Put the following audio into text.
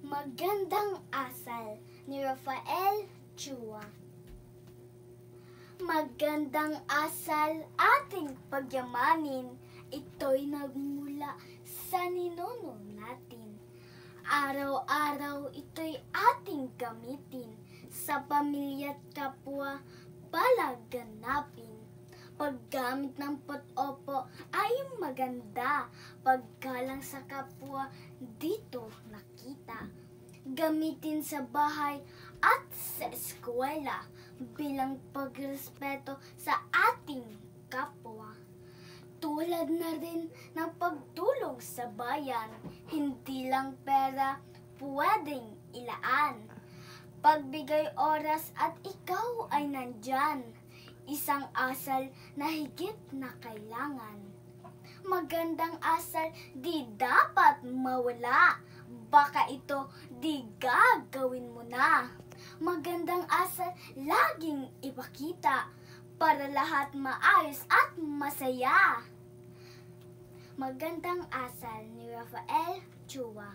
Magandang Asal ni Rafael Chua. Magandang asal ating pagyamanin, ito'y nagmula sa ninuno natin. Araw-araw ito'y ating gamitin, sa pamilya't kapwa palaganapin. Paggamit ng pot-opo ay maganda, paggalang sa kapwa dito nakita. Gamitin sa bahay at sa eskwela bilang pagrespeto sa ating kapwa. Tulad na rin ng pagtulong sa bayan, hindi lang pera pwedeng ilaan. Pagbigay oras at ikaw ay nandyan, isang asal na higit na kailangan. Magandang asal di dapat mawala, baka ito di gagawin mo na. Magandang asal laging ipakita, para lahat maayos at masaya. Magandang asal ni Rafael Chua.